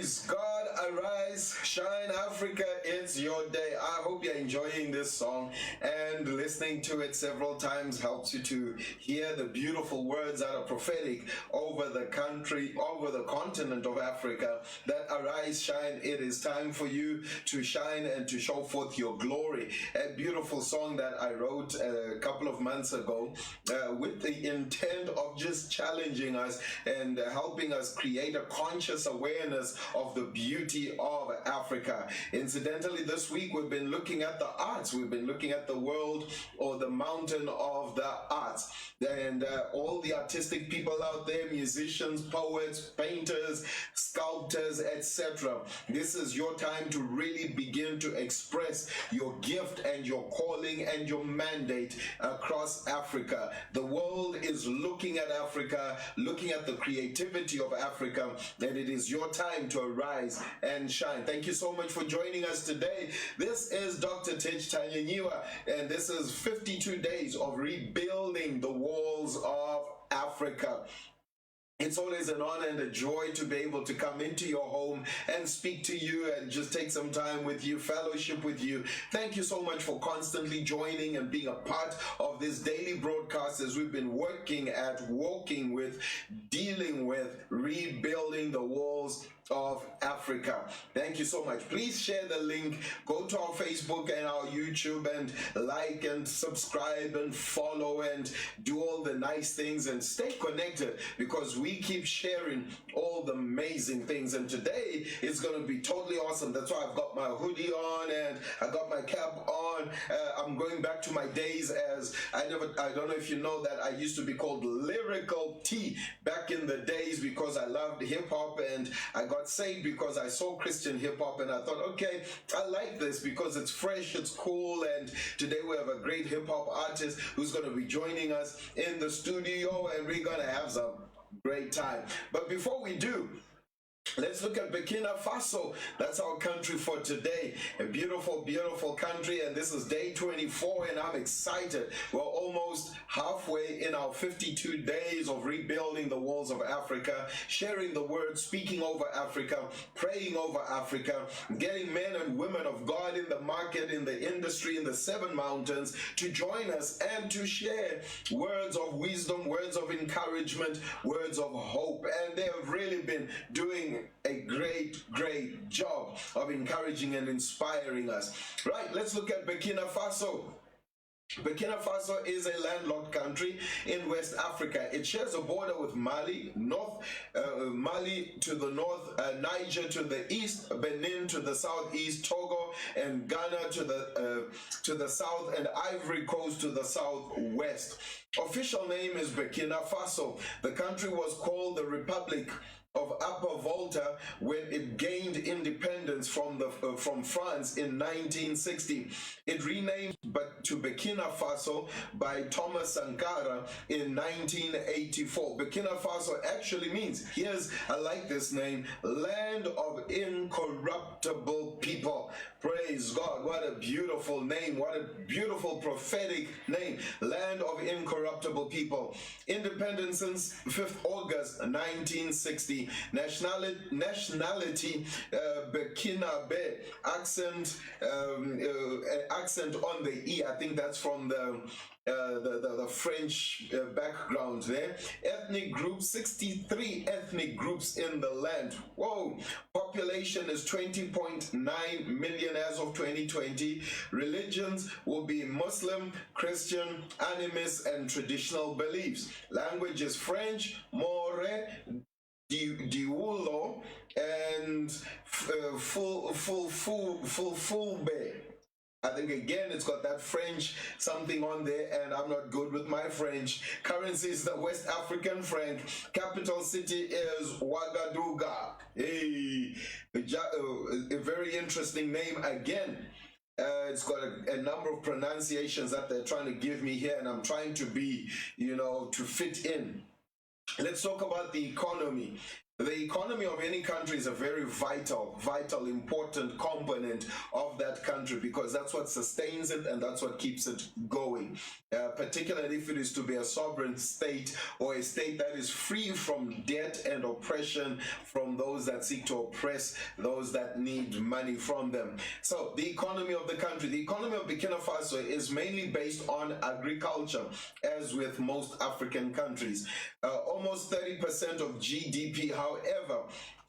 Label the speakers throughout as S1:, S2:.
S1: Praise God, arise, shine, Africa, it's your day. I hope you're enjoying this song, and listening to it several times helps you to hear the beautiful words that are prophetic over the country, over the continent of Africa, that arise, shine, it is time for you to shine and to show forth your glory. A beautiful song that I wrote a couple of months ago with the intent of just challenging us and helping us create a conscious awareness of the beauty of Africa. Incidentally, this week we've been looking at the arts. We've been looking at the world, or the mountain of the arts, and all the artistic people out there, musicians, poets, painters, sculptors, etc. This is your time to really begin to express your gift and your calling and your mandate across Africa. The world is looking at Africa, looking at the creativity of Africa, and it is your time to arise and shine. Thank you so much for joining us today. This is Dr. Tich, and this is 52 days of rebuilding the walls of Africa. It's always an honor and a joy to be able to come into your home and speak to you and just take some time with you, fellowship with you. Thank you so much for constantly joining and being a part of this daily broadcast as we've been working at walking with, dealing with, rebuilding the walls of Africa. Thank you so much. Please share the link. Go to our Facebook and our YouTube and like and subscribe and follow and do all the nice things and stay connected, because we keep sharing all the amazing things. And today is going to be totally awesome. That's why I've got my hoodie on and I got my cap on. I'm going back to my days as I don't know if you know that I used to be called Lyrical T back in the days, because I loved hip hop and I got saved because I saw Christian hip hop and I thought, okay, I like this because it's fresh, it's cool. And today we have a great hip hop artist who's going to be joining us in the studio, and we're going to have some great time. But before we do, let's look at Burkina Faso. That's our country for today. A beautiful, beautiful country. And this is day 24, and I'm excited. We're almost halfway in our 52 days of rebuilding the walls of Africa, sharing the word, speaking over Africa, praying over Africa, getting men and women of God in the market, in the industry, in the 7 mountains to join us and to share words of wisdom, words of encouragement, words of hope. And they have really been doing a great job of encouraging and inspiring us. Right, let's look at Burkina Faso. Burkina Faso is a landlocked country in West Africa. It shares a border with Mali, Mali to the north, Niger to the east, Benin to the southeast, Togo and Ghana to the south, and Ivory Coast to the southwest. Official name is Burkina Faso. The country was called the Republic of Upper Volta when it gained independence from France in 1960. It renamed to Burkina Faso by Thomas Sankara in 1984. Burkina Faso actually means, I like this name, land of incorruptible people. Praise God. What a beautiful name. What a beautiful prophetic name. Land of incorruptible people. Independence since 5th August 1960. Nationality Burkinabe. Accent on the E. I think that's from the French background there. Ethnic groups, 63 ethnic groups in the land. Whoa. Population is 20.9 million as of 2020. Religions will be Muslim, Christian, animist, and traditional beliefs. Language is French, Maure, Diulo, and Fulbe. I think again it's got that French something on there, and I'm not good with my French. Currency is the West African franc. Capital city is Ouagadougou. Hey, a very interesting name again. It's got a number of pronunciations that they're trying to give me here, and I'm trying to be, to fit in. Let's talk about the economy. The economy of any country is a very vital, important component of that country, because that's what sustains it and that's what keeps it going. Particularly if it is to be a sovereign state, or a state that is free from debt and oppression from those that seek to oppress those that need money from them. So the economy of the country, the economy of Burkina Faso is mainly based on agriculture, as with most African countries. Almost 30% of GDP, however,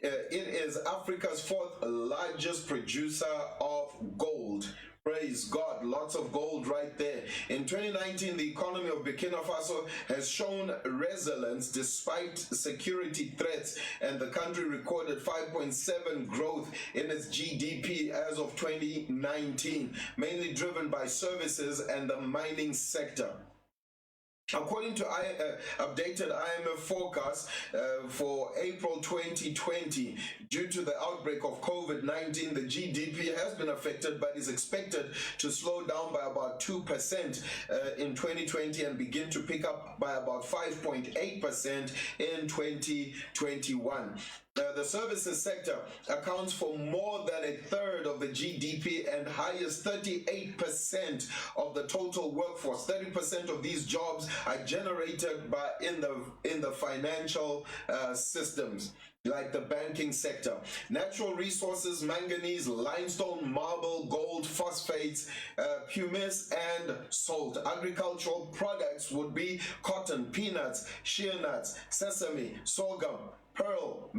S1: it is Africa's fourth largest producer of gold. Praise God, lots of gold right there. In 2019, the economy of Burkina Faso has shown resilience despite security threats, and the country recorded 5.7% growth in its GDP as of 2019, mainly driven by services and the mining sector. According to updated IMF forecast for April 2020, due to the outbreak of COVID-19, the GDP has been affected, but is expected to slow down by about 2% in 2020 and begin to pick up by about 5.8% in 2021. The services sector accounts for more than a third of the GDP and hires 38% of the total workforce. 30% of these jobs are generated in the financial systems, like the banking sector. Natural resources, manganese, limestone, marble, gold, phosphates, pumice, and salt. Agricultural products would be cotton, peanuts, shea nuts, sesame, sorghum, pearl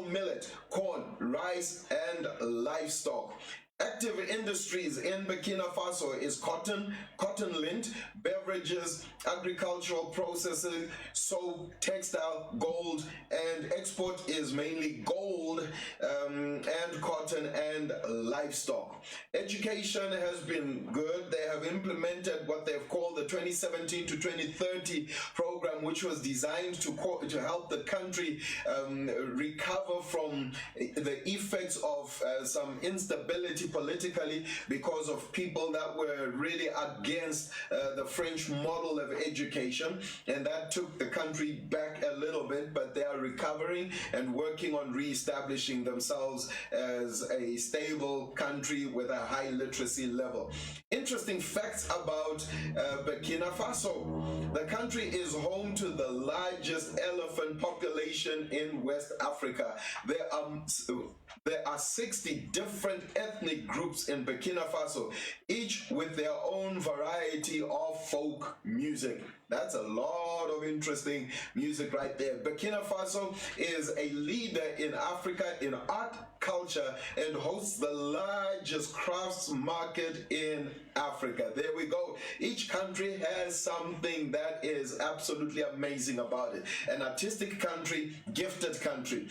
S1: millet, corn, rice, and livestock. Active industries in Burkina Faso is cotton lint, beverages, agricultural processing, soap, textile, gold, and export is mainly gold and cotton and livestock. Education has been good. They have implemented what they've called the 2017 to 2030 program, which was designed to help the country recover from the effects of some instability politically, because of people that were really against the French model of education, and that took the country back a little bit, but they are recovering and working on re-establishing themselves as a stable country with a high literacy level. Interesting facts about Burkina Faso. The country is home to the largest elephant population in West Africa. There are 60 different ethnic groups in Burkina Faso, each with their own variety of folk music. That's a lot of interesting music right there. Burkina Faso is a leader in Africa in art, culture, and hosts the largest crafts market in Africa. There we go. Each country has something that is absolutely amazing about it. An artistic country, gifted country.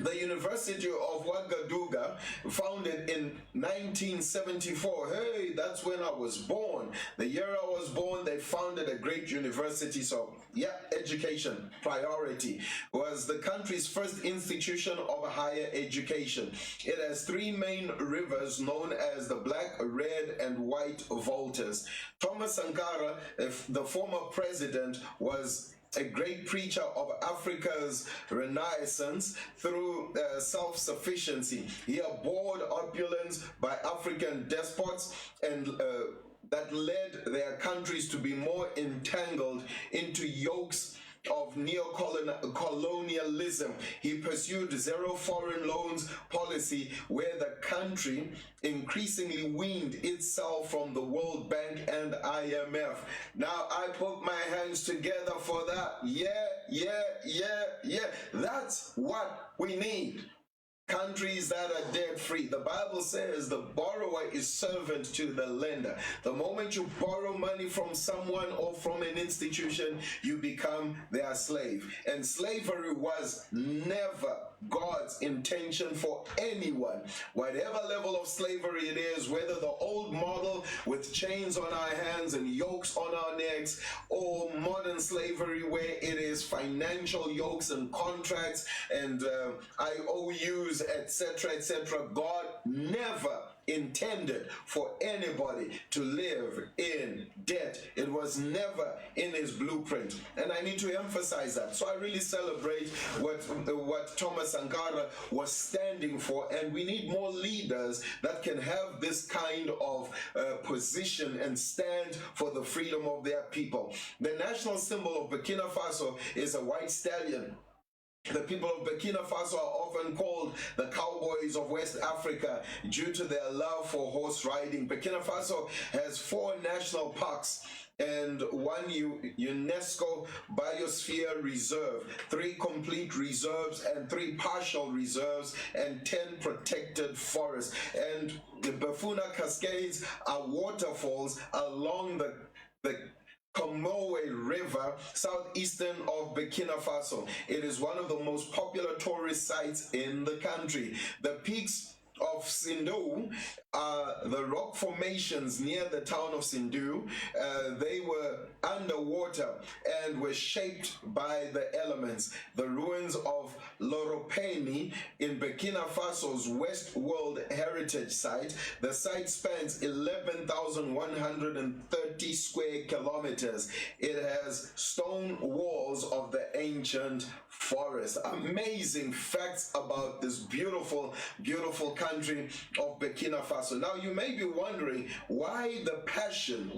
S1: The University of Ouagadougou, founded in 1974. Hey, that's when I was born. The year I was born, they founded a great university. So, yeah, education, priority. Was the country's first institution of higher education. It has three main rivers known as the Black, Red, and White Voltas. Thomas Sankara, the former president, was a great preacher of Africa's renaissance through self-sufficiency. He abhorred opulence by African despots and that led their countries to be more entangled into yokes of neo-colonialism. He pursued zero foreign loans policy, where the country increasingly weaned itself from the World Bank and IMF. Now I put my hands together for that. Yeah. That's what we need. Countries that are debt free. The Bible says the borrower is servant to the lender. The moment you borrow money from someone or from an institution, you become their slave. And slavery was never God's intention for anyone. Whatever level of slavery it is, whether the old model with chains on our hands and yokes on our necks, or modern slavery where it is financial yokes and contracts and IOUs issues, etc., etc. God never intended for anybody to live in debt. It was never in his blueprint, and I need to emphasize that. So I really celebrate what Thomas Sankara was standing for, and we need more leaders that can have this kind of position and stand for the freedom of their people. The national symbol of Burkina Faso is a white stallion. The people of Burkina Faso are often called the cowboys of West Africa due to their love for horse riding. Burkina Faso has 4 national parks and 1 UNESCO Biosphere Reserve, 3 complete reserves and 3 partial reserves, and 10 protected forests. And the Bafuna Cascades are waterfalls along the Comoe River, southeastern of Burkina Faso. It is one of the most popular tourist sites in the country. The peaks of Sindou are the rock formations near the town of Sindou. They were underwater and were shaped by the elements. The ruins of Loropeni in Burkina Faso's West World Heritage Site. The site spans 11,130 square kilometers. It has stone walls of the ancient forest. Amazing facts about this beautiful, beautiful country of Burkina Faso. Now you may be wondering why the passion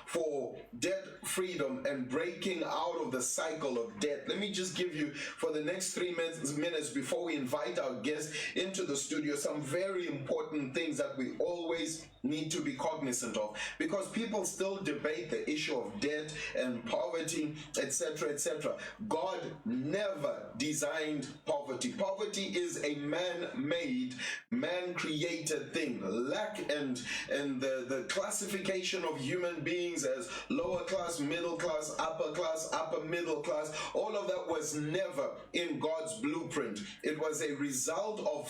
S1: for debt freedom and breaking out of the cycle of debt. Let me just give you, for the next 3 minutes before we invite our guests into the studio, some very important things that we always need to be cognizant of, because people still debate the issue of debt and poverty, etc., etc. God never designed poverty. Poverty is a man-made, man-created thing. Lack and the classification of human beings as lower class, middle class, upper middle class, all of that was never in God's blueprint. It was a result of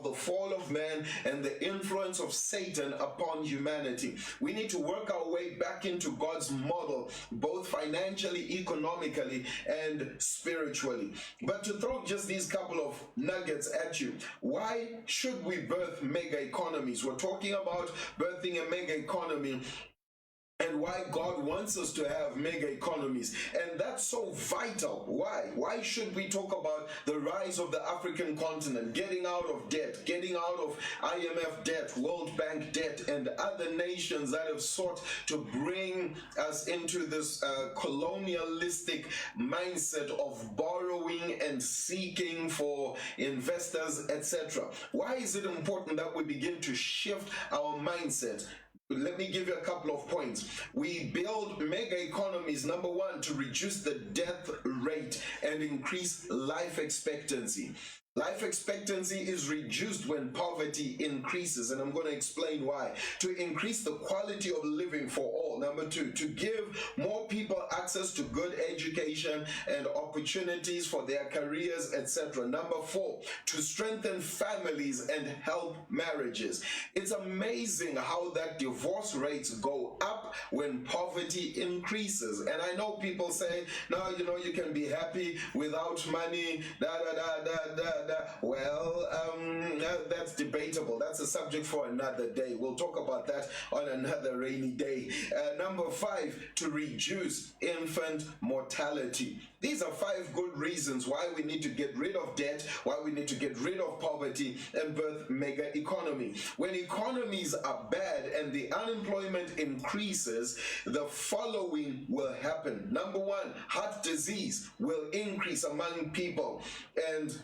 S1: the fall of man and the influence of Satan upon humanity. We need to work our way back into God's model, both financially, economically, and spiritually. But to throw just these couple of nuggets at you, why should we birth mega economies? We're talking about birthing a mega economy, and why God wants us to have mega economies. And that's so vital. Why? Why should we talk about the rise of the African continent, getting out of debt, getting out of IMF debt, World Bank debt, and other nations that have sought to bring us into this colonialistic mindset of borrowing and seeking for investors, etc. Why is it important that we begin to shift our mindset? Let me give you a couple of points. We build mega economies, number one, to reduce the death rate and increase life expectancy. Life expectancy is reduced when poverty increases, and I'm going to explain why. To increase the quality of living for all. Number two, to give more people access to good education and opportunities for their careers, etc. Number four, to strengthen families and help marriages. It's amazing how that divorce rates go up when poverty increases. And I know people say, no, you can be happy without money, Well, that's debatable. That's a subject for another day. We'll talk about that on another rainy day. Number five, to reduce infant mortality. These are 5 good reasons why we need to get rid of debt, why we need to get rid of poverty and birth mega economy. When economies are bad and the unemployment increases, the following will happen. Number one, heart disease will increase among people, and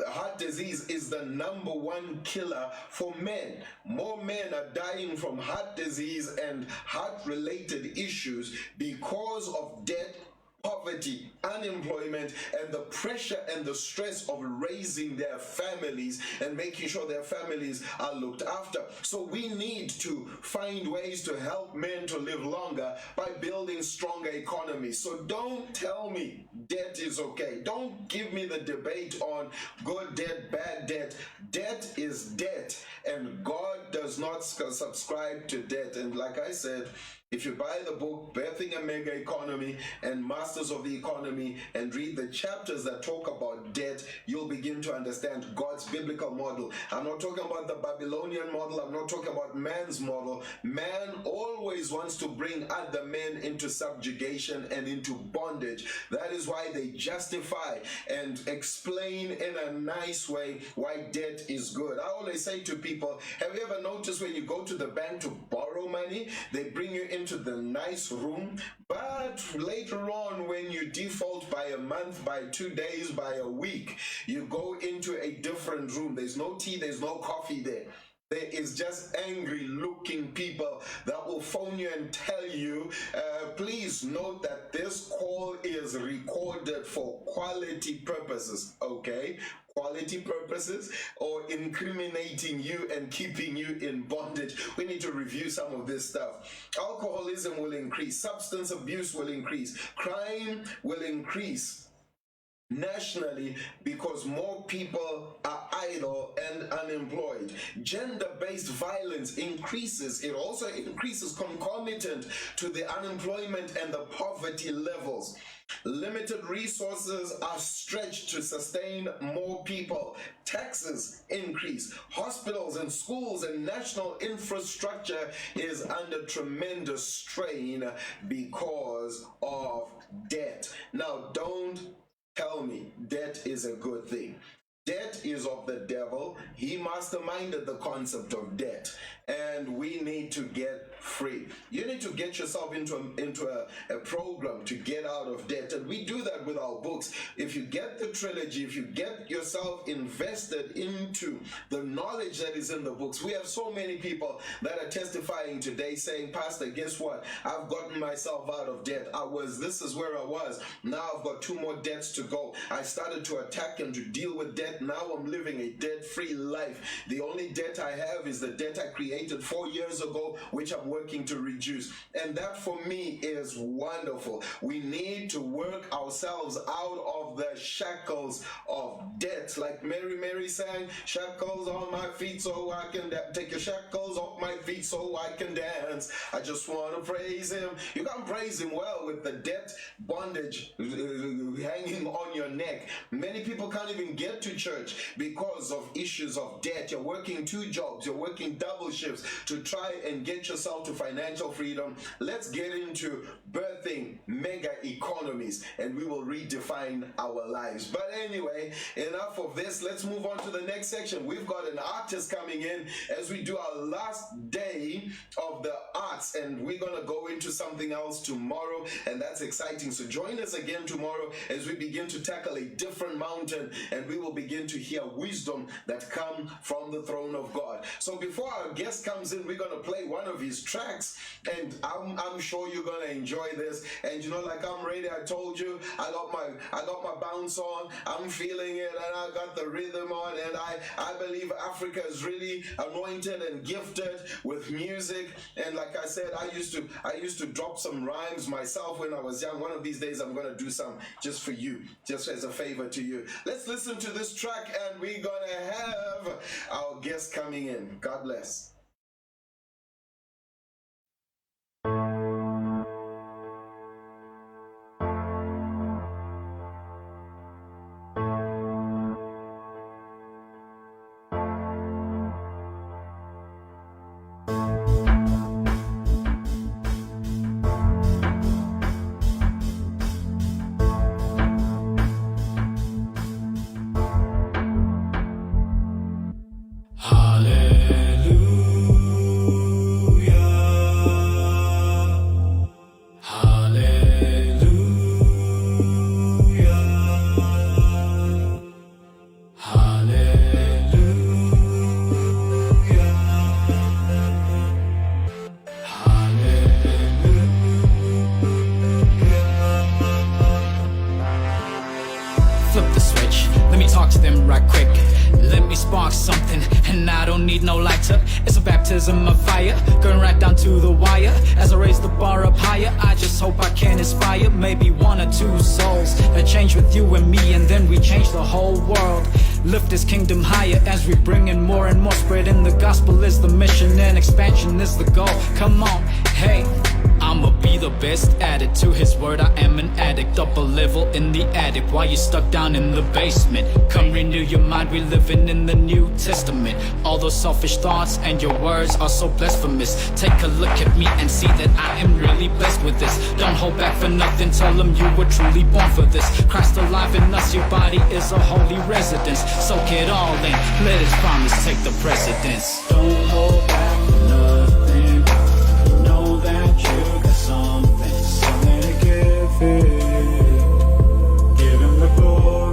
S1: heart disease is the number 1 killer for men. More men are dying from heart disease and heart-related issues because of debt, poverty, unemployment, and the pressure and the stress of raising their families and making sure their families are looked after. So we need to find ways to help men to live longer by building stronger economies. So don't tell me debt is okay. Don't give me the debate on good debt, bad debt. Debt is debt, and God does not subscribe to debt. And like I said, If you buy the book Birthing a Mega Economy and Masters of the Economy and read the chapters that talk about debt, you'll begin to understand God's biblical model. I'm not talking about the Babylonian model. I'm not talking about man's model. Man always wants to bring other men into subjugation and into bondage. That is why they justify and explain in a nice way why debt is good. I always say to people, have you ever noticed when you go to the bank to borrow money, they bring you into the nice room, but later on when you default by a month, by 2 days, by a week, you go into a different room. There's no tea, there's no coffee there. There is just angry looking people that will phone you and tell you, please note that this call is recorded for quality purposes, okay? Quality purposes, or incriminating you and keeping you in bondage. We need to review some of this stuff. Alcoholism will increase, substance abuse will increase, crime will increase nationally because more people are idle and unemployed. Gender-based violence increases. It also increases concomitant to the unemployment and the poverty levels. Limited resources are stretched to sustain more people. Taxes increase. Hospitals and schools and national infrastructure is under tremendous strain because of debt. Now, don't tell me debt is a good thing. Debt is of the devil. He masterminded the concept of debt, and we need to get free. You need to get yourself into a program to get out of debt, and we do that with our books. If you get the trilogy, if you get yourself invested into the knowledge that is in the books, we have so many people that are testifying today saying, Pastor, guess what? I've gotten myself out of debt. This is where I was. Now I've got 2 more debts to go. I started to attack and to deal with debt. Now I'm living a debt-free life. The only debt I have is the debt I created 4 years ago, which I'm working to reduce. And that for me is wonderful. We need to work ourselves out of the shackles of debt. Like Mary sang, shackles on my feet so I can take your shackles off my feet so I can dance. I just want to praise him. You can't praise him well with the debt bondage hanging on your neck. Many people can't even get to church because of issues of debt. You're working 2 jobs, you're working double shifts to try and get yourself to financial freedom. Let's get into birthing mega economies and we will redefine our lives. But anyway, enough of this. Let's move on to the next section. We've got an artist coming in as we do our last day of the arts, and we're going to go into something else tomorrow, and that's exciting. So join us again tomorrow as we begin to tackle a different mountain, and we will begin to hear wisdom that comes from the throne of God. So before our guest comes in, we're going to play one of his tracks, and I'm sure you're going to enjoy this. And you know, like I'm ready. I told you I got my bounce on. I'm feeling it, and I got the rhythm on, and I believe Africa is really anointed and gifted with music. And like I said, I used to drop some rhymes myself when I was young. One of these days I'm going to do some just for you, just as a favor to you. Let's listen to this track, and we're going to have our guest coming in. God bless. Of fire, going right down to the wire. As I raise the bar up higher, I just hope I can inspire maybe 1 or 2 souls that change with you and me, and then we change the whole world. Lift His kingdom higher as we bring in more and more. Spreading the gospel is the mission, and expansion is the goal. Come on, hey,
S2: I'ma be the best at it. To his word, I am an addict. Up a level in the attic. Why you stuck down in the basement? Come renew your mind, we living in the New Testament. All those selfish thoughts and your words are so blasphemous. Take a look at me and see that I am really blessed with this. Don't hold back for nothing, tell them you were truly born for this. Christ alive in us, your body is a holy residence. Soak it all in, let his promise take the precedence. Don't hold back for nothing, know that you got something, something to give it, give him the glory.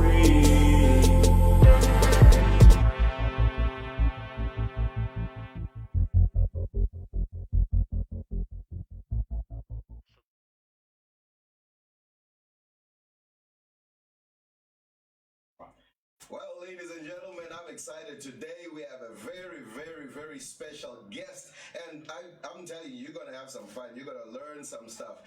S1: Well, ladies and gentlemen, I'm excited. Today we have a very, very, very special guest, and I'm telling you, you're going to have some fun. You're going to learn some stuff.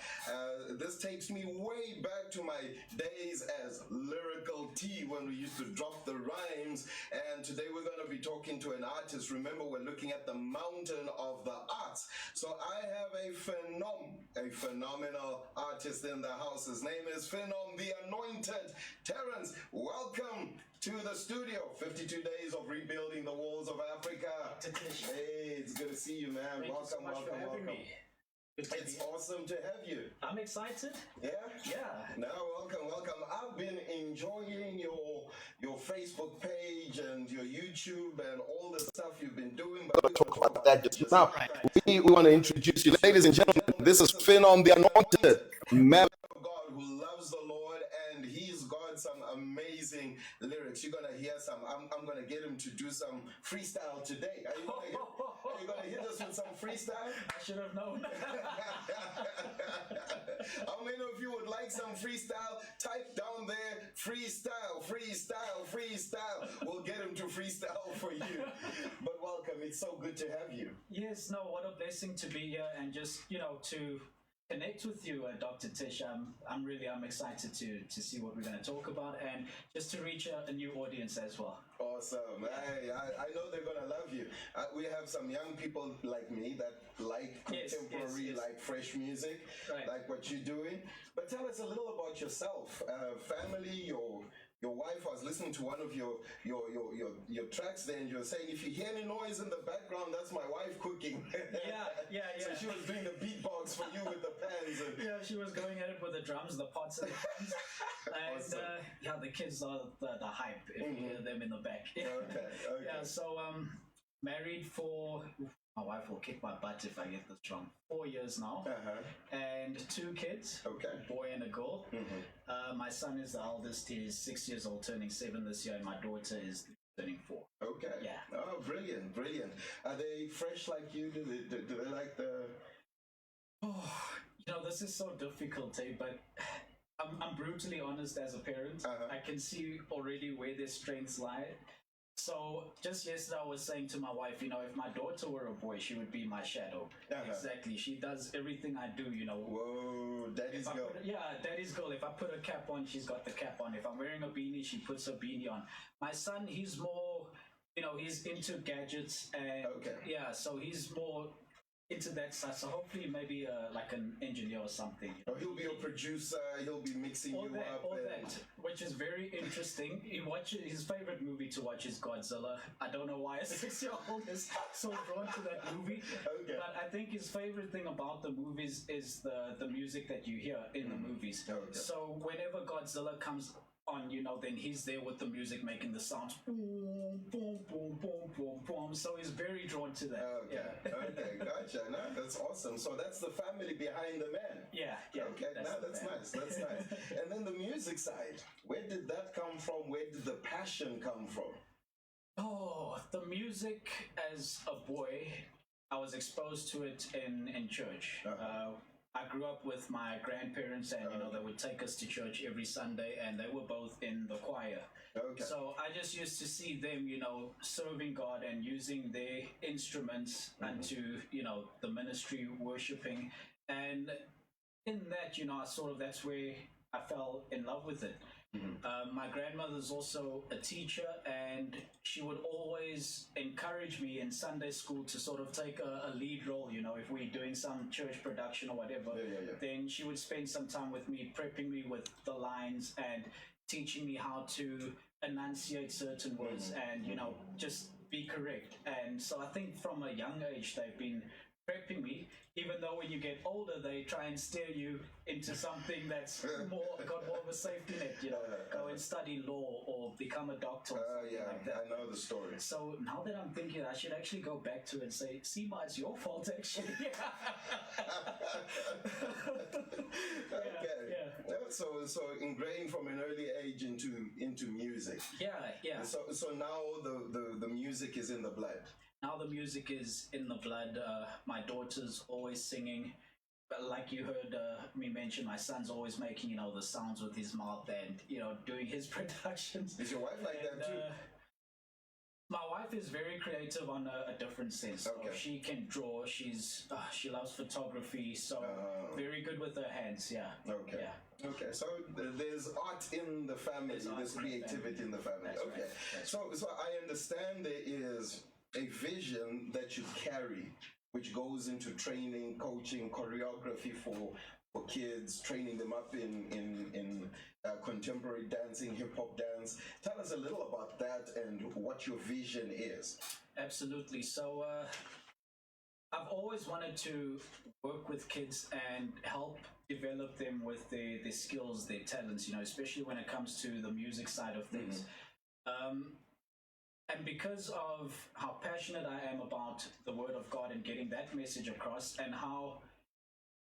S1: This takes me way back to my days as Lyrical T when we used to drop the rhymes, and today we're going to be talking to an artist. Remember, we're looking at the mountain of the arts. So I have a phenomenal artist in the house. His name is Phenom The Anointed. Terrence, welcome to the studio. 52 days of rebuilding the walls of Africa.
S3: Dr Tich.
S1: Hey, it's good to see you, man.
S3: Thank
S1: Welcome,
S3: you so much
S1: welcome,
S3: for having
S1: welcome.
S3: me.
S1: It's awesome to have you.
S3: I'm excited.
S1: Yeah?
S3: Yeah.
S1: No, welcome, welcome. I've been enjoying your Facebook page and your YouTube and all the stuff you've been doing. But we're going to talk about that just now. We want to introduce you. Ladies and gentlemen, this is Phenom The Anointed, man of God who loves the Lord, and he's got some amazing lyrics. You're going to hear some. I'm going to get him to do some freestyle today. Are you going to hit us with some freestyle?
S3: I should have known.
S1: How many of you would like some freestyle? Type down there, freestyle, freestyle, freestyle. We'll get him to freestyle for you. But welcome. It's so good to have you.
S3: Yes, no, what a blessing to be here and just, to connect with you, Dr. Tish. I'm excited to see what we're going to talk about and just to reach a new audience as well.
S1: Awesome. Hey, I know they're going to love you. We have some young people like me that like contemporary,
S3: yes.
S1: like fresh music, like what you're doing. But tell us a little about yourself, family, your wife. Was listening to one of your tracks there, and you're saying if you hear any noise in the background, that's my wife cooking.
S3: Yeah.
S1: So she was doing the beatbox for you with the pans. And
S3: yeah, she was going at it with the drums, the pots and the pans. And
S1: awesome.
S3: the kids are the hype if you hear them in the back.
S1: Okay.
S3: Yeah, so married for, my wife will kick my butt if I get this wrong, 4 years now, and 2 kids, a boy and a girl. My son is the eldest. He's 6 years old, turning 7 this year, and my daughter is turning 4.
S1: Okay.
S3: Yeah.
S1: Oh, brilliant, brilliant. Are they fresh like you? Do they like the...
S3: Oh, this is so difficult, but I'm brutally honest as a parent. I can see already where their strengths lie. So just yesterday I was saying to my wife, if my daughter were a boy, she would be my shadow. Exactly. She does everything I do,
S1: Whoa, daddy's girl.
S3: Daddy's girl. If I put a cap on, she's got the cap on. If I'm wearing a beanie, she puts a beanie on. My son, he's more, he's into gadgets and so he's more into that side. So hopefully maybe like an engineer or something.
S1: He'll be a producer. He'll be mixing
S3: all
S1: you
S3: that,
S1: up.
S3: All that, which is very interesting. His favorite movie to watch is Godzilla. I don't know why a 6-year-old is so drawn to that movie. But I think his favorite thing about the movies is the music that you hear in the movies. So whenever Godzilla comes on, then he's there with the music making the sounds boom, boom, boom, boom, boom, boom. So he's very drawn to that.
S1: Okay, gotcha. No, that's awesome. So that's the family behind the man.
S3: Yeah.
S1: Okay, that's nice. That's nice. And then the music side, where did that come from? Where did the passion come from?
S3: Oh, the music as a boy, I was exposed to it in church. I grew up with my grandparents, and they would take us to church every Sunday, and they were both in the choir. So I just used to see them, serving God and using their instruments unto, the ministry, worshiping, and in that, that's where I fell in love with it. My grandmother's also a teacher, and she would always encourage me in Sunday school to sort of take a lead role. You know, if we're doing some church production or whatever, then she would spend some time with me, prepping me with the lines and teaching me how to enunciate certain words and, you know, just be correct. And so I think from a young age, they've been prepping me, even though when you get older, they try and steer you into something that's got more of a safety net, you know, go and study law or become a doctor or something like that.
S1: I know the story.
S3: So now that I'm thinking, I should actually go back to it and say, see, Ma, it's your fault, actually.
S1: So ingrained from an early age into music.
S3: Yeah.
S1: So now the music is in the blood.
S3: Now the music is in the blood. My daughter's always singing. But like you heard me mention, my son's always making, you know, the sounds with his mouth and, you know, doing his productions.
S1: Is your wife like that too?
S3: My wife is very creative on a different sense. So she can draw. She loves photography. So very good with her hands. Yeah.
S1: Okay. Yeah. Okay. So there's art in the family. There's creativity in the family.
S3: That's
S1: okay.
S3: Right.
S1: So I understand there is a vision that you carry, which goes into training, coaching, choreography for kids, training them up in contemporary dancing, hip-hop dance. Tell us a little about that and what your vision is.
S3: Absolutely. So I've always wanted to work with kids and help develop them with their skills, their talents, you know, especially when it comes to the music side of things. And because of how passionate I am about the Word of God and getting that message across, and how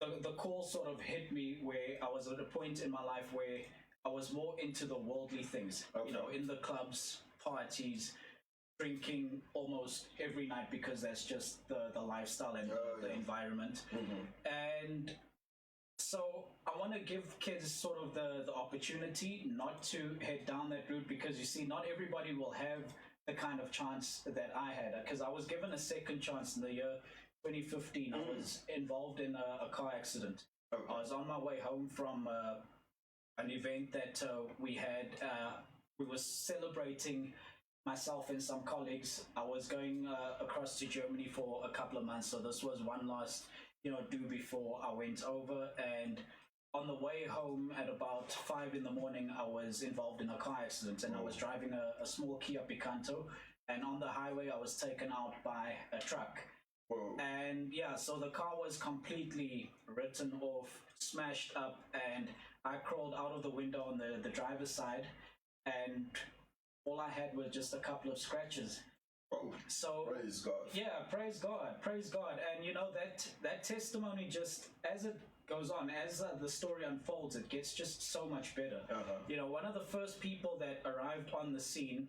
S3: the call sort of hit me where I was at a point in my life where I was more into the worldly things, you know, in the clubs, parties, drinking almost every night because that's just the lifestyle and the environment. And so I want to give kids sort of the opportunity not to head down that route, because you see, not everybody will have the kind of chance that I had, because I was given a second chance in the year 2015. I was involved in a car accident. I was on my way home from an event that we had. We were celebrating, myself and some colleagues. I was going across to Germany for a couple of months, so this was one last, you know, do before I went over. And on the way home at about 5 in the morning, I was involved in a car accident, and I was driving a small Kia Picanto, and on the highway I was taken out by a truck. And yeah, so the car was completely written off, smashed up, and I crawled out of the window on the driver's side, and all I had was just a couple of scratches. So
S1: praise God.
S3: Yeah, praise God. And you know, that testimony, just as it goes on, as the story unfolds, it gets just so much better. You know, one of the first people that arrived on the scene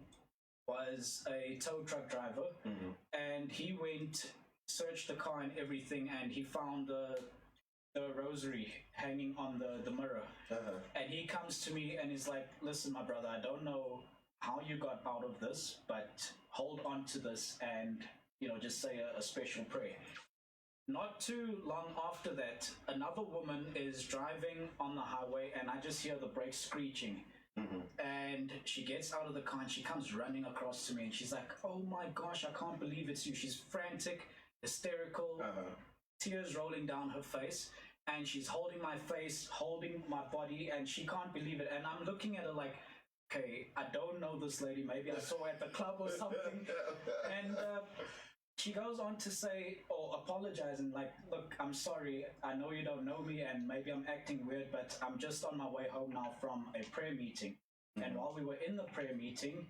S3: was a tow truck driver, and he went, searched the car and everything, and he found the rosary hanging on the mirror. And he comes to me and he's like, listen, my brother, I don't know how you got out of this, but hold on to this and, you know, just say a special prayer. Not too long after that, another woman is driving on the highway, and I just hear the brakes screeching. And she gets out of the car and she comes running across to me, and she's like, oh my gosh, I can't believe it's you. She's frantic, hysterical, tears rolling down her face, and she's holding my face, holding my body, and she can't believe it. And I'm looking at her like, okay, I don't know this lady. Maybe I saw her at the club or something. And she goes on to say, or apologize, and like, look, I'm sorry. I know you don't know me, and maybe I'm acting weird, but I'm just on my way home now from a prayer meeting. And while we were in the prayer meeting,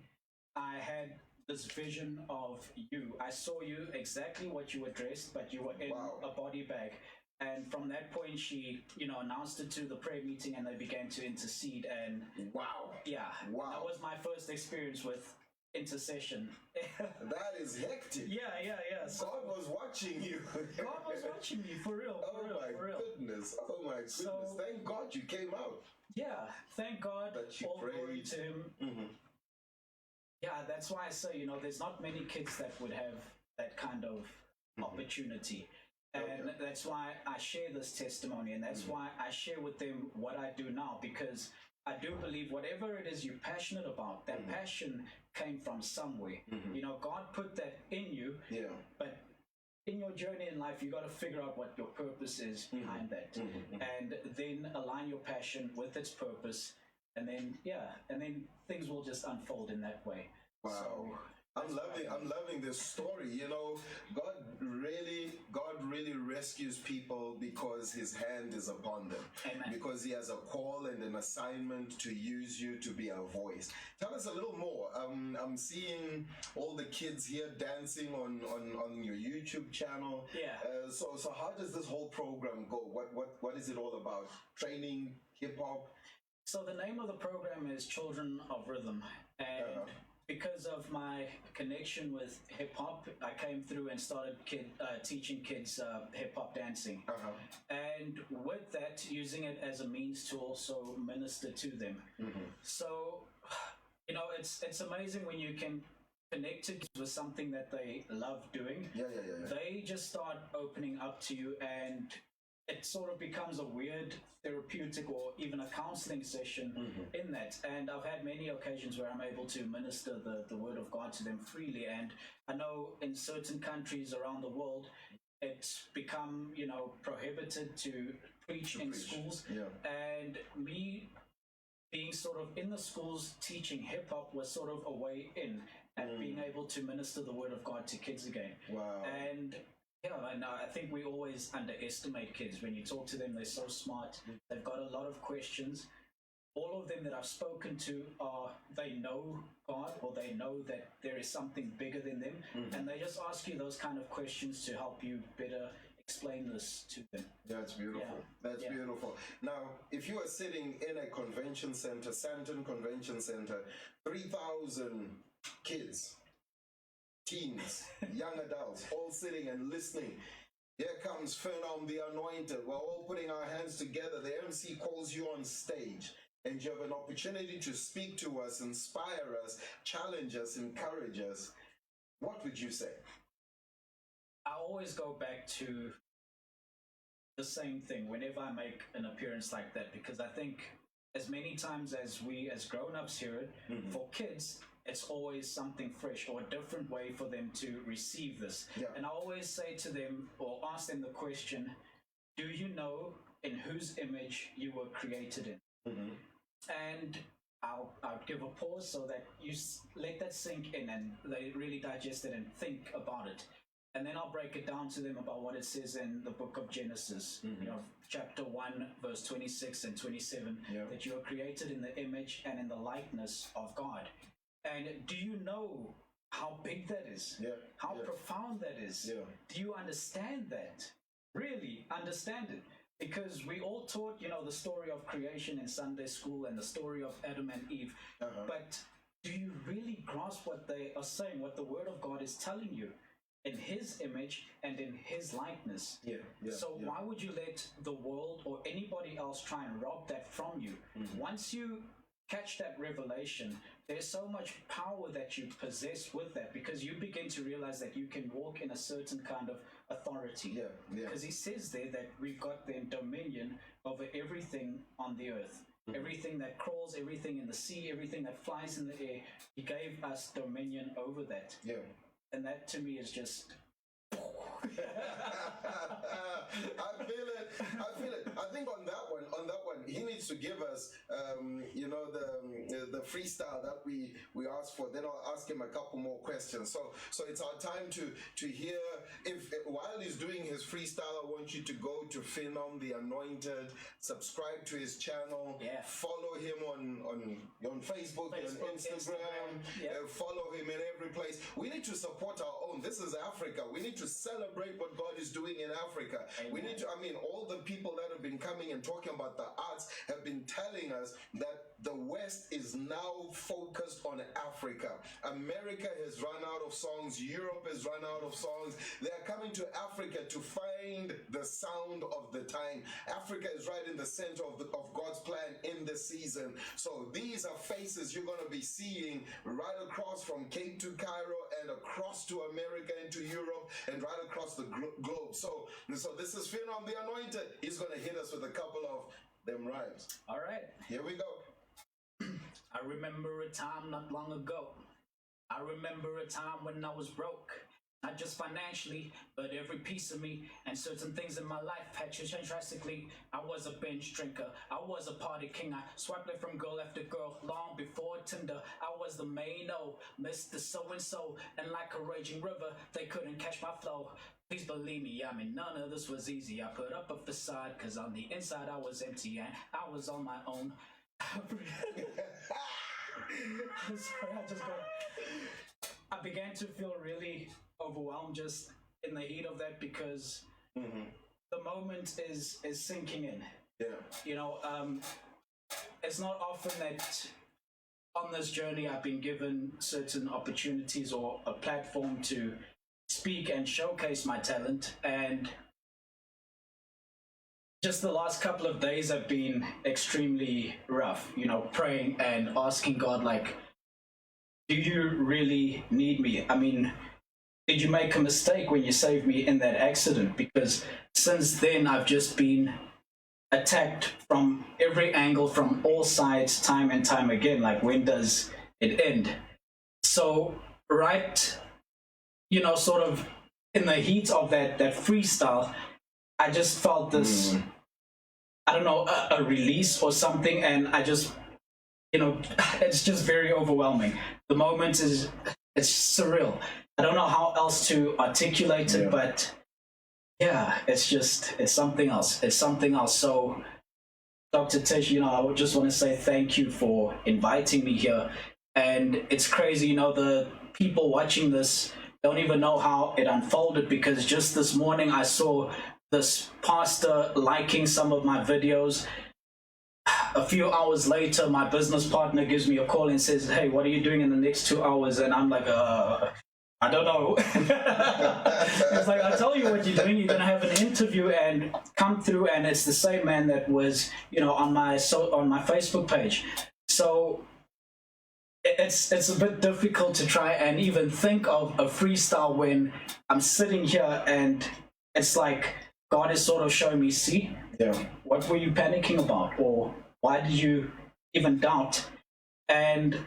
S3: I had this vision of you. I saw you exactly what you were dressed, but you were in a body bag. And from that point, she, you know, announced it to the prayer meeting, and they began to intercede. And that was my first experience with intercession.
S1: That is hectic.
S3: Yeah. So,
S1: God was watching you.
S3: God was watching me, for real.
S1: Oh my goodness.
S3: So,
S1: thank God you came out.
S3: Yeah, thank God.
S1: That you
S3: all
S1: prayed.
S3: Glory to Him. Yeah, that's why I say, you know, there's not many kids that would have that kind of opportunity. And that's why I share this testimony, and that's why I share with them what I do now, because I do believe whatever it is you're passionate about, that passion came from somewhere. You know, God put that in you, but in your journey in life, you got to figure out what your purpose is behind that, and then align your passion with its purpose, and then things will just unfold in that way.
S1: Wow.
S3: So,
S1: I'm loving this story. You know, God really rescues people because his hand is upon them.
S3: Amen.
S1: Because he has a call and an assignment to use you to be a voice. Tell us a little more. I'm seeing all the kids here dancing on your YouTube channel. So how does this whole program go? What is it all about? Training, hip hop?
S3: So the name of the program is Children of Rhythm, and because of my connection with hip hop, I came through and started teaching kids hip hop dancing, and with that, using it as a means to also minister to them. So, you know, it's amazing when you can connect to kids with something that they love doing. They just start opening up to you, and it sort of becomes a weird therapeutic or even a counseling session in that. And I've had many occasions where I'm able to minister the word of God to them freely. And I know in certain countries around the world, it's become, you know, prohibited to preach in schools. And me being sort of in the schools teaching hip hop was sort of a way in and being able to minister the word of God to kids again.
S1: Wow.
S3: And and I think we always underestimate kids. When you talk to them, they're so smart. They've got a lot of questions. All of them that I've spoken to they know God, or they know that there is something bigger than them, and they just ask you those kind of questions to help you better explain this to them.
S1: That's beautiful. That's beautiful. Now, if you are sitting in a convention center, Sandton Convention Center, 3,000 kids, teens, young adults, all sitting and listening. Here comes Phenom The Anointed. We're all putting our hands together. The MC calls you on stage, and you have an opportunity to speak to us, inspire us, challenge us, encourage us. What would you say?
S3: I always go back to the same thing whenever I make an appearance like that, because I think as many times as we as grown-ups hear it, for kids, it's always something fresh or a different way for them to receive this. And I always say to them, or ask them the question, do you know in whose image you were created in? And I'll give a pause so that you let that sink in and they really digest it and think about it. And then I'll break it down to them about what it says in the book of Genesis, you know, chapter 1, verse 26 and 27, that you are created in the image and in the likeness of God. And do you know how big that is? How profound that is? Do you understand that? Really understand it? Because we all taught, you know, the story of creation in Sunday school and the story of Adam and Eve. But do you really grasp what they are saying, what the Word of God is telling you? In his image and in his likeness. So why would you let the world or anybody else try and rob that from you? Once you catch that revelation, there's so much power that you possess with that, because you begin to realize that you can walk in a certain kind of authority. Because he says there that we've got then dominion over everything on the earth. Everything that crawls, everything in the sea, everything that flies in the air, he gave us dominion over that. And that to me is just
S1: I feel it. I think on that one, he needs to give us, you know, the freestyle that we asked for. Then I'll ask him a couple more questions. So it's our time to hear. If while he's doing his freestyle, I want you to go to Phenom The Anointed, subscribe to his channel, follow him on Facebook and Instagram. Follow him in every place. We need to support our own. This is Africa. We need to celebrate what God is doing in Africa. We need to, all the people that have been coming and talking about the arts have been telling us that the West is now focused on Africa. America has run out of songs. Europe has run out of songs. They are coming to Africa to find the sound of the time. Africa is right in the center of God's plan in this season. So these are faces you're going to be seeing right across from Cape to Cairo and across to America and to Europe and right across the globe. So this is Phenom The Anointed. He's going to hit us with a couple of them rhymes.
S3: All right.
S1: Here we go.
S3: I remember a time not long ago. I remember a time when I was broke. Not just financially, but every piece of me and certain things in my life had changed drastically. I was a binge drinker. I was a party king. I swiped left from girl after girl long before Tinder. I was the main O, Mr. So-and-so. And like a raging river, they couldn't catch my flow. Please believe me, I mean, none of this was easy. I put up a facade, cause on the inside I was empty and I was on my own. Sorry, I began to feel really overwhelmed just in the heat of that because the moment is sinking in.
S1: Yeah.
S3: You know, it's not often that on this journey I've been given certain opportunities or a platform to speak and showcase my talent, and just the last couple of days have been extremely rough, you know, praying and asking God, like, do you really need me? I mean, did you make a mistake when you saved me in that accident? Because since then, I've just been attacked from every angle, from all sides, time and time again. Like, when does it end? So, right, you know, sort of in the heat of that freestyle, I just felt this, I don't know, a release or something, and I just, you know, it's just very overwhelming. The moment it's surreal. I don't know how else to articulate it, but yeah, it's something else. It's something else. So, Dr. Tich, you know, I would just want to say thank you for inviting me here. And it's crazy, you know, the people watching this don't even know how it unfolded, because just this morning I saw this pastor liking some of my videos. A few hours later, my business partner gives me a call and says, hey, what are you doing in the next 2 hours? And I'm like, I don't know. It's like, I tell you what you're doing. You're going to have an interview and come through, and it's the same man that was, you know, on my Facebook page. So it's a bit difficult to try and even think of a freestyle when I'm sitting here and it's like God is sort of showing me, see, what were you panicking about? Or why did you even doubt? And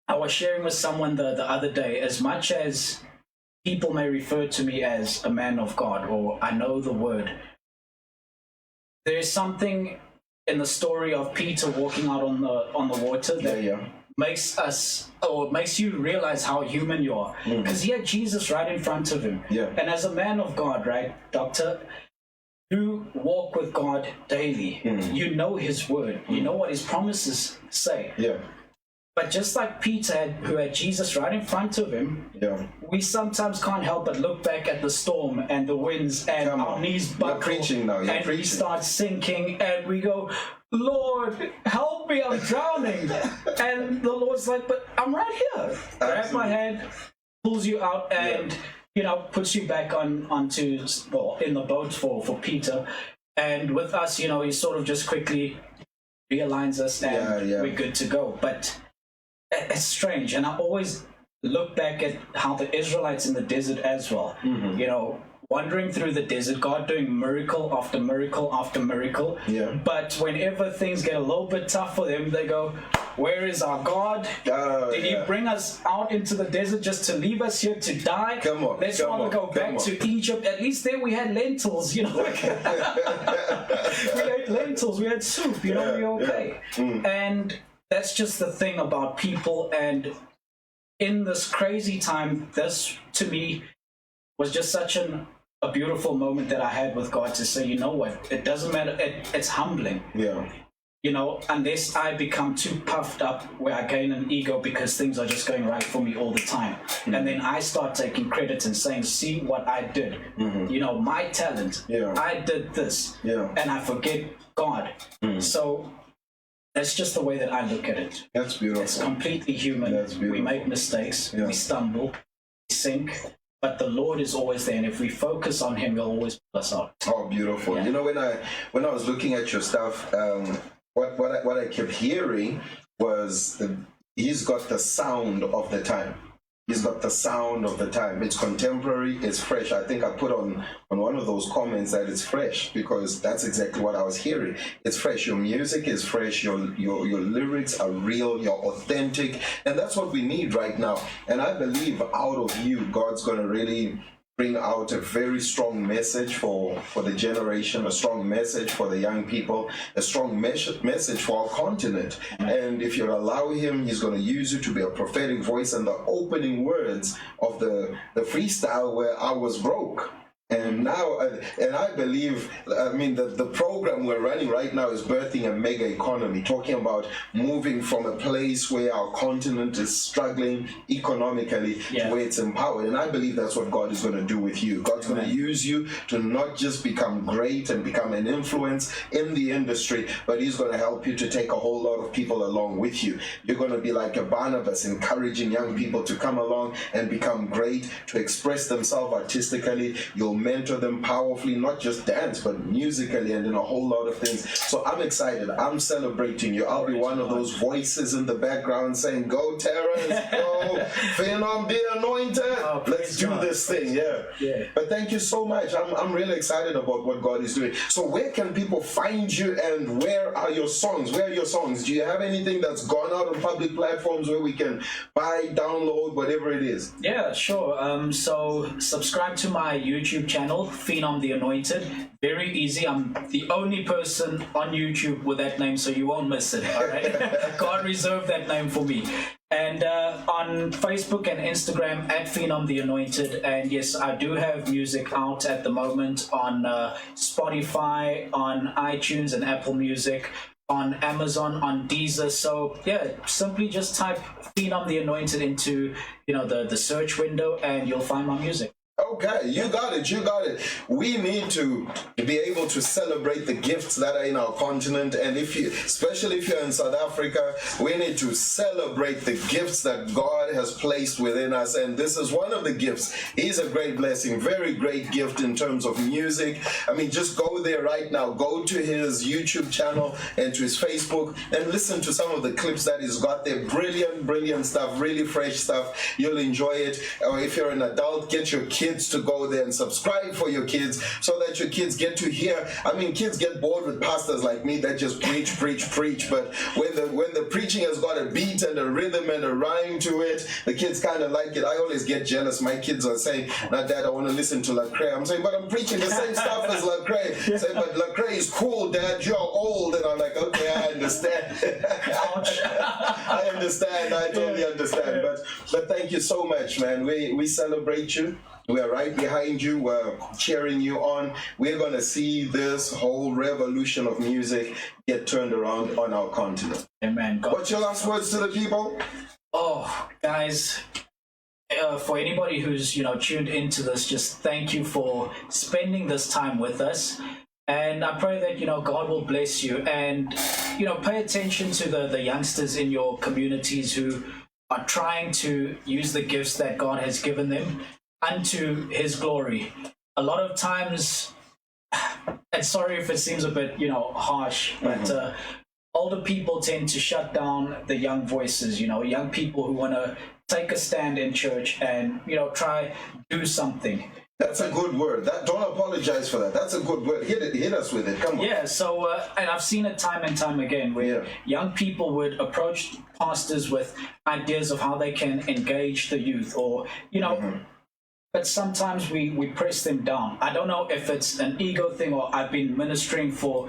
S3: I was sharing with someone the other day, as much as people may refer to me as a man of God or I know the word, there's something in the story of Peter walking out on the water that makes us, or makes you realize how human you are, because he had Jesus right in front of him. And as a man of God, right, Doctor, you walk with God daily. You know his word. You know what his promises say. But just like Peter, who had Jesus right in front of him, we sometimes can't help but look back at the storm and the winds, and our knees buckle, and we start sinking, and we go, Lord, help me, I'm drowning. And the Lord's like, but I'm right here. Grab my hand, pulls you out, and you know, puts you back onto, well, in the boat for Peter. And with us, you know, he sort of just quickly realigns us, and we're good to go. But it's strange, and I always look back at how the Israelites in the desert as well, you know, wandering through the desert, God doing miracle after miracle after miracle. But whenever things get a little bit tough for them, they go, where is our God? Did he bring us out into the desert just to leave us here to die? Let's rather go back to Egypt. At least there we had lentils, you know. We ate lentils, we had soup, you know, we're okay. And that's just the thing about people. And in this crazy time, this to me was just such a beautiful moment that I had with God to say, you know what, it doesn't matter, it's humbling. You know, unless I become too puffed up where I gain an ego because things are just going right for me all the time. And then I start taking credit and saying, see what I did. You know, my talent, I did this. And I forget God. So that's just the way that I look at it.
S1: That's beautiful.
S3: It's completely human. That's beautiful. We make mistakes, we stumble, we sink, but the Lord is always there, and if we focus on him, he'll always pull us out.
S1: Oh, beautiful. You know, when I was looking at your stuff, what I kept hearing was he's got the sound of the time. He's got the sound of the time. It's contemporary, it's fresh. I think I put on one of those comments that it's fresh, because that's exactly what I was hearing. It's fresh. Your music is fresh. Your lyrics are real. You're authentic. And that's what we need right now. And I believe out of you, God's going to really bring out a very strong message for the generation, a strong message for the young people, a strong message for our continent. And if you allow him, he's going to use you to be a prophetic voice. And the opening words of the freestyle where I was broke. And now, and I believe, I mean, the program we're running right now is birthing a mega economy, talking about moving from a place where our continent is struggling economically to where it's empowered. And I believe that's what God is going to do with you. God's going to use you to not just become great and become an influence in the industry, but he's going to help you to take a whole lot of people along with you. You're going to be like a Barnabas, encouraging young people to come along and become great, to express themselves artistically. You'll mentor them powerfully, not just dance, but musically and in a whole lot of things. So I'm excited. I'm celebrating you. I'll be one of those voices in the background saying, go Terrence, go Phenom The Anointed. Let's do this thing. Yeah. But thank you so much. I'm really excited about what God is doing. So where can people find you, and where are your songs? Where are your songs? Do you have anything that's gone out on public platforms where we can buy, download, whatever it is?
S3: Yeah, sure. So subscribe to my YouTube channel, Phenom The Anointed. Very easy. I'm the only person on YouTube with that name, so you won't miss it. All right. God reserved that name for me. And on Facebook and Instagram at Phenom The Anointed. And yes, I do have music out at the moment on Spotify, on iTunes and Apple Music, on Amazon, on Deezer. So yeah, simply just type Phenom The Anointed into the search window, and you'll find my music.
S1: Okay, you got it. We need to be able to celebrate the gifts that are in our continent, and especially if you're in South Africa, we need to celebrate the gifts that God has placed within us, and this is one of the gifts. He's a great blessing, very great gift in terms of music. I mean, just go there right now, go to his YouTube channel and to his Facebook and listen to some of the clips that he's got there. Brilliant stuff, really fresh stuff. You'll enjoy it. Or if you're an adult, get your kids to go there and subscribe for your kids, so that your kids get to hear. I mean, kids get bored with pastors like me that just preach, but when the preaching has got a beat and a rhythm and a rhyme to it, the kids kind of like it. I always get jealous. My kids are saying, "Now, Dad, I want to listen to Lecrae." I'm saying, "But I'm preaching the same stuff as Lecrae." Say, "But Lecrae is cool, Dad. You're old." And I'm like, "Okay, I understand." I understand. I totally understand. But thank you so much, man. We celebrate you. We're right behind you. We're cheering you on. We're going to see this whole revolution of music get turned around on our continent.
S3: Amen.
S1: What's your last words to the people?
S3: Oh, guys, for anybody who's tuned into this, just thank you for spending this time with us. And I pray that God will bless you, and pay attention to the youngsters in your communities who are trying to use the gifts that God has given them unto his glory. A lot of times, and sorry if it seems a bit harsh, but older people tend to shut down the young voices, young people who want to take a stand in church and try do something.
S1: That's a good word. Don't apologize for that. That's a good word. Hit us with it. Come on.
S3: Yeah, so and I've seen it time and time again where young people would approach pastors with ideas of how they can engage the youth, or but sometimes we press them down. I don't know if it's an ego thing, or I've been ministering for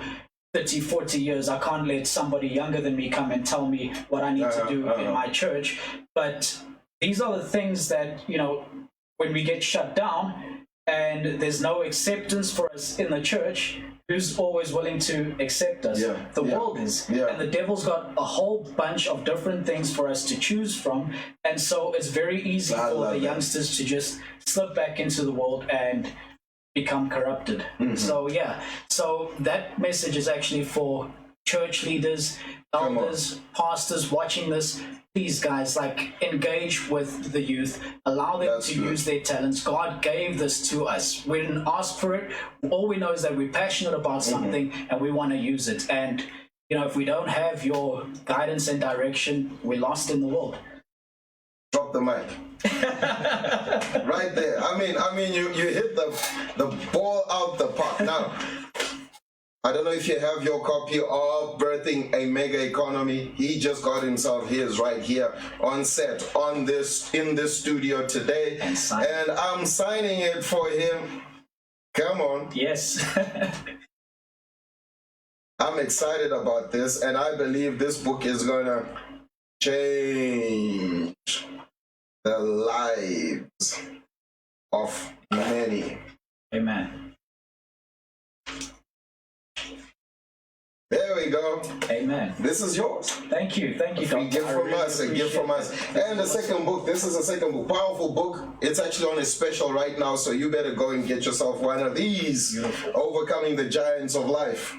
S3: 30, 40 years. I can't let somebody younger than me come and tell me what I need to do in my church. But these are the things that, when we get shut down and there's no acceptance for us in the church, who's always willing to accept us? The world is. And the devil's got a whole bunch of different things for us to choose from. And so it's very easy for the youngsters to just slip back into the world and become corrupted. So that message is actually for church leaders, elders, pastors watching this. Please, guys, engage with the youth, allow them to use their talents. God gave this to us. We didn't ask for it. All we know is that we're passionate about something and we want to use it. And if we don't have your guidance and direction, we're lost in the world.
S1: drop the mic. Right there. I mean, you hit the ball out the park. Now, I don't know if you have your copy of Birthing a Mega Economy. He just got himself his right here on set, in this studio today. And I'm signing it for him. Come on.
S3: Yes.
S1: I'm excited about this, and I believe this book is gonna change the lives of many.
S3: Amen.
S1: There we go.
S3: Amen.
S1: This is yours.
S3: Thank you. Thank you,
S1: A gift from us. A gift from us. And the second book. This is the second book. Powerful book. It's actually on a special right now, so you better go and get yourself one of these. Beautiful. Overcoming the Giants of Life.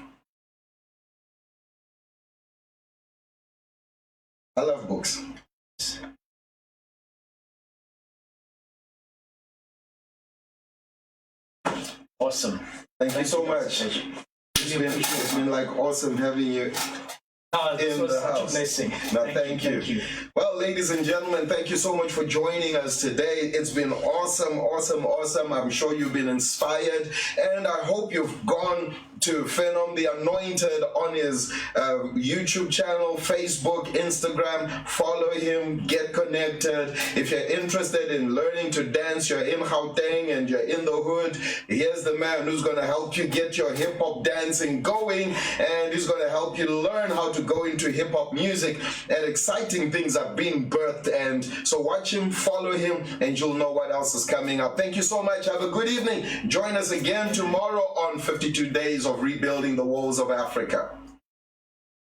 S1: I love books.
S3: Awesome.
S1: Thank you so much. It's been like awesome having you in the house.
S3: Blessing.
S1: No, thank you. Well, ladies and gentlemen, thank you so much for joining us today. It's been awesome, awesome, awesome. I'm sure you've been inspired, and I hope you've gone to Phenom The Anointed on his YouTube channel, Facebook, Instagram. Follow him, get connected. If you're interested in learning to dance, you're in Gauteng and you're in the hood, here's the man who's going to help you get your hip-hop dancing going, and he's going to help you learn how to go into hip-hop music, and exciting things are being birthed. And so watch him, follow him, and you'll know what else is coming up. Thank you so much. Have a good evening. Join us again tomorrow on 52 Days of Rebuilding the Walls of Africa.